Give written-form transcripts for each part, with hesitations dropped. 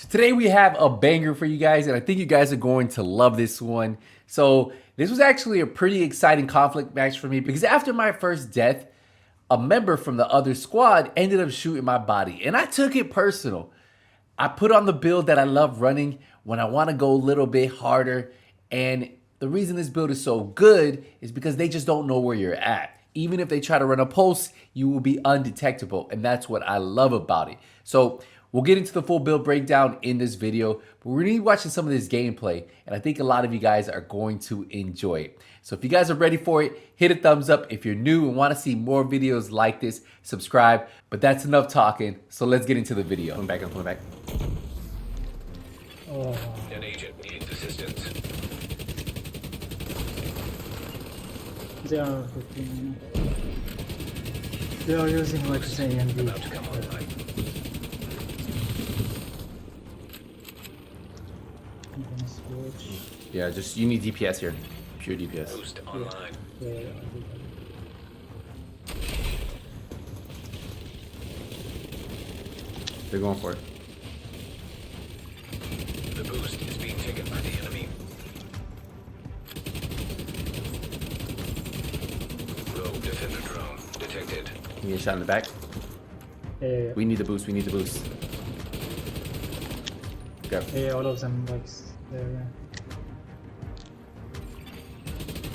So today we have a banger for you guys, and I think you guys are going to love this one. So this was actually a pretty exciting conflict match for me because after my first death, a member from the other squad ended up shooting my body, and I took it personal. I put on the build that I love running when I want to go a little bit harder, and the reason this build is so good is because they just don't know where you're at. Even if they try to run a pulse, you will be undetectable, and that's what I love about it. So we'll get into the full build breakdown in this video, but we're gonna be watching some of this gameplay, and I think a lot of you guys are going to enjoy it. So if you guys are ready for it, hit a thumbs up. If you're new and wanna see more videos like this, subscribe. But that's enough talking, so let's get into the video. I'm coming back. Oh. An agent needs assistance. They are 15. They are using like say and About to come online. I'm gonna switch. Yeah, just you need DPS here, pure DPS. Boost online. Yeah, I'll do that. They're going for it. The boost is being taken by the enemy. Rogue defender drone detected. You get shot in the back. Yeah. We need the boost. We need the boost. Go. Yeah, all of them like there. Yeah.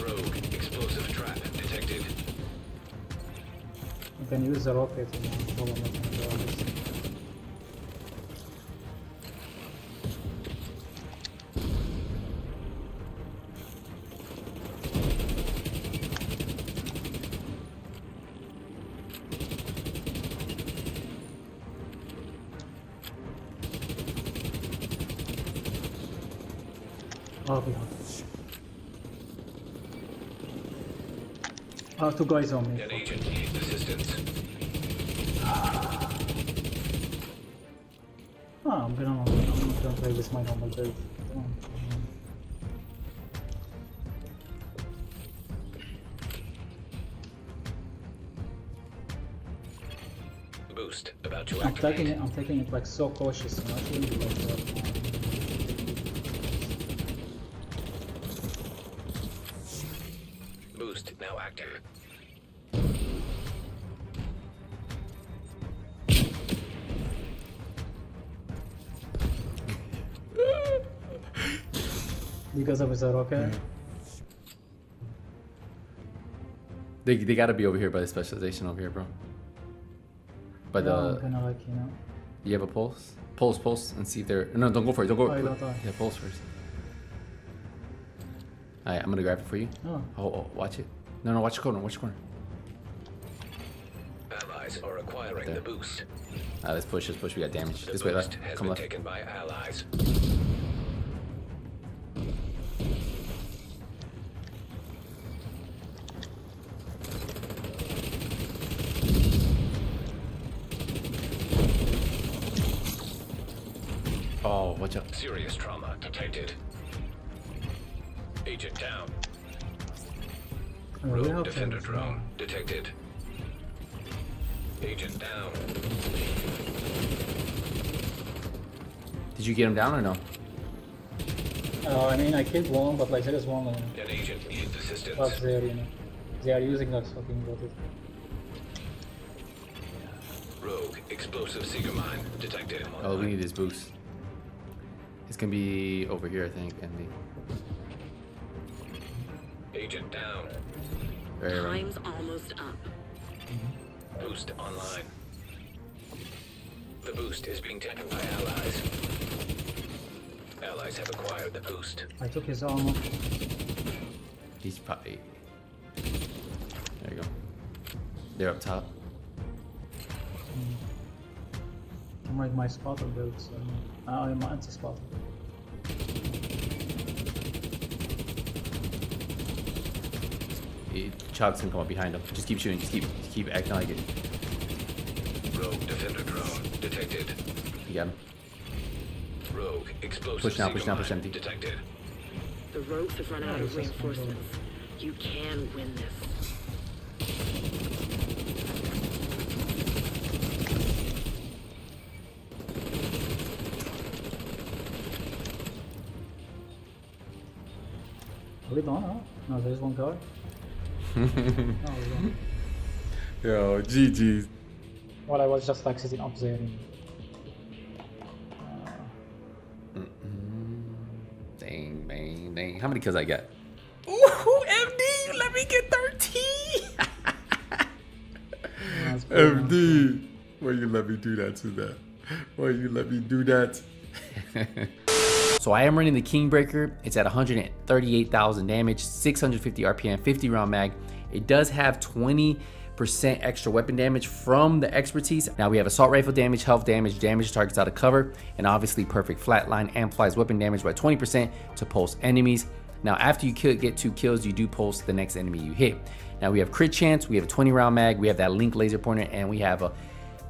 Rogue explosive trap detected. You can use the rocket and follow them. Oh, yeah. Two guys on me. An agent needs assistance. I'm gonna play with my normal build. Boost about to I'm taking activate. it. I'm taking it like so cautious. I'm not really like Boost now active. because of the rocket. They gotta be over here by the specialization over here, bro. But Yeah, I'm gonna like you have a pulse? Pulse, and see if they're. No, don't go for it. Don't go. Oh, I don't know. Yeah, pulse first. Alright, I'm gonna grab it for you. Oh. Oh, watch it. No, watch the corner. Watch the corner. Allies are acquiring There. the boost. Let's push. We got damage. The This way, boost left. has Come been left. taken by allies. Oh, watch out. Serious trauma detected. Agent down. We Rogue have defender to- drone detected. Agent down. Did you get him down or no? I mean, I killed one, but like there is one An agent needs assistance. up there. They are using that fucking rocket. Rogue explosive seeker mine detected. Oh, we need this boost. It's gonna be over here, I think, Andy. Agent down. Right. Time's almost up. Boost online. The boost is being taken by allies. Allies have acquired the boost. I took his armor. He's probably. There you go. They're up top. I'm like my spotter build, so I'm anti-spotter. Chog's gonna come up behind him. Just keep shooting. Just keep acting like it. Rogue defender drone detected. You got him. Rogue explosive Push now, seeker push now, push mine empty. detected. The rogues have run out Yeah, of this is fun, reinforcements. You can win this. We don't know. No, there's one guy. No, we don't. Yo, GG's. Well, I was just like sitting up there. Dang, man, dang. How many kills I got? Ooh, MD, you let me get 13. That's pretty nice. MD, why you let me do that to that? Why you let me do that? So I am running the Kingbreaker. It's at 138,000 damage, 650 RPM, 50 round mag. It does have 20% extra weapon damage from the expertise. Now we have assault rifle damage, health damage, damage to targets out of cover, and obviously perfect flatline amplifies weapon damage by 20% to pulse enemies. Now after you get 2 kills, you do pulse the next enemy you hit. Now we have crit chance, we have a 20 round mag, we have that link laser pointer, and we have a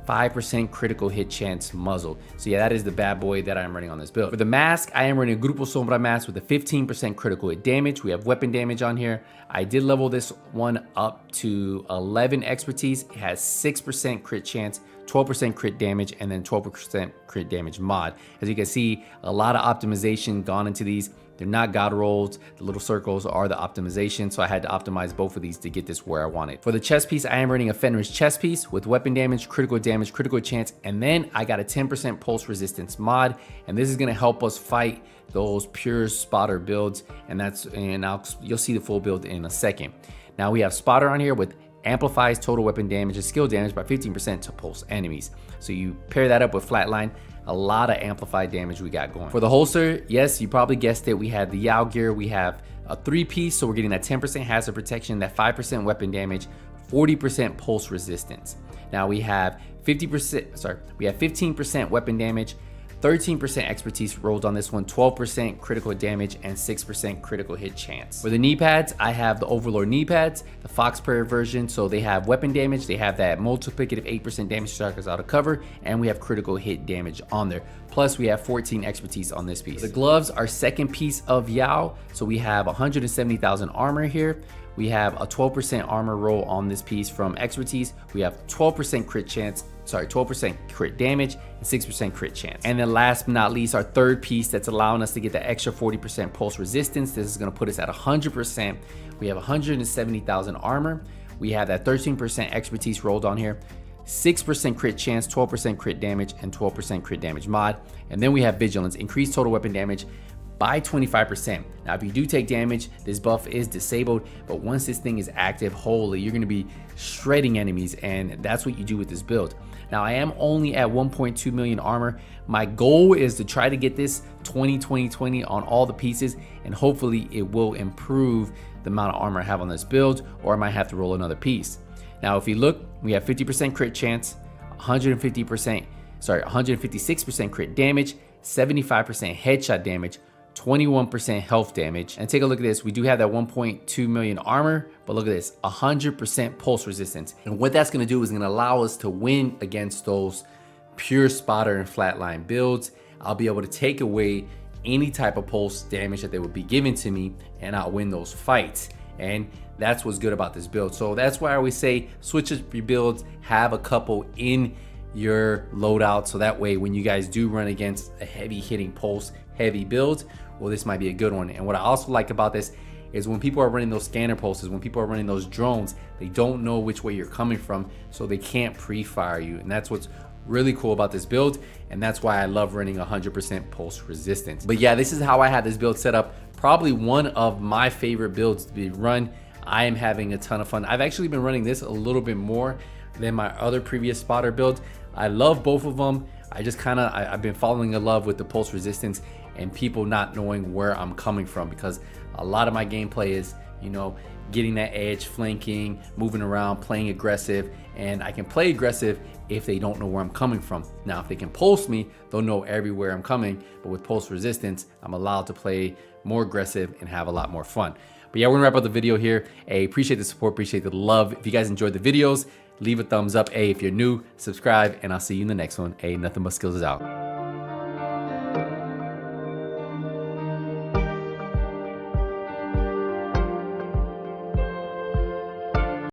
5% critical hit chance muzzle. So yeah, that is the bad boy that I'm running on this build. For the mask, I am running a Grupo Sombra mask with a 15% critical hit damage. We have weapon damage on here. I did level this one up to 11 expertise. It has 6% crit chance, 12% crit damage, and then 12% crit damage mod. As you can see, a lot of optimization gone into these. They're not god rolls. The little circles are the optimization. So I had to optimize both of these to get this where I wanted. For the chest piece, I am running a Fenris chest piece with weapon damage, critical chance, and then I got a 10% pulse resistance mod. And this is gonna help us fight those pure spotter builds. You'll see the full build in a second. Now we have spotter on here with amplifies total weapon damage and skill damage by 15% to pulse enemies. So you pair that up with flatline, a lot of amplified damage we got going. For the holster, yes, you probably guessed it, we have the Yao gear, we have a 3-piece, so we're getting that 10% hazard protection, that 5% weapon damage, 40% pulse resistance. Now we have 15% weapon damage, 13% expertise rolled on this one, 12% critical damage, and 6% critical hit chance. For the knee pads, I have the Overlord knee pads, the Fox Prayer version, so they have weapon damage, they have that multiplicative 8% damage to targets out of cover, and we have critical hit damage on there. Plus we have 14 expertise on this piece. The gloves are second piece of Yao, so we have 170,000 armor here. We have a 12% armor roll on this piece from expertise. We have 12% crit damage and 6% crit chance. And then last but not least, our third piece that's allowing us to get the extra 40% pulse resistance. This is gonna put us at 100%. We have 170,000 armor. We have that 13% expertise rolled on here, 6% crit chance, 12% crit damage, and 12% crit damage mod. And then we have vigilance, increased total weapon damage by 25%. Now, if you do take damage, this buff is disabled, but once this thing is active, holy, you're gonna be shredding enemies, and that's what you do with this build. Now, I am only at 1.2 million armor. My goal is to try to get this 20-20-20 on all the pieces, and hopefully it will improve the amount of armor I have on this build, or I might have to roll another piece. Now, if you look, we have 50% crit chance, 156% crit damage, 75% headshot damage, 21% health damage. And take a look at this. We do have that 1.2 million armor, but look at this, 100% pulse resistance. And what that's gonna do is gonna allow us to win against those pure spotter and flatline builds. I'll be able to take away any type of pulse damage that they would be giving to me, and I'll win those fights. And that's what's good about this build. So that's why I always say switch up your builds, have a couple in your loadout, so that way when you guys do run against a heavy hitting pulse, heavy build, well, this might be a good one. And what I also like about this is when people are running those scanner pulses, when people are running those drones, they don't know which way you're coming from, so they can't pre-fire you. And that's what's really cool about this build, and that's why I love running 100% pulse resistance. But yeah, this is how I had this build set up. Probably one of my favorite builds to be run. I am having a ton of fun. I've actually been running this a little bit more than my other previous spotter build. I love both of them. I've been falling in love with the pulse resistance and people not knowing where I'm coming from, because a lot of my gameplay is, you know, getting that edge, flanking, moving around, playing aggressive, and I can play aggressive if they don't know where I'm coming from. Now, if they can pulse me, they'll know everywhere I'm coming, but with pulse resistance, I'm allowed to play more aggressive and have a lot more fun. But yeah, we're gonna wrap up the video here. Hey, appreciate the support, appreciate the love. If you guys enjoyed the videos, leave a thumbs up. Hey, if you're new, subscribe, and I'll see you in the next one. Hey, nothing but skills is out.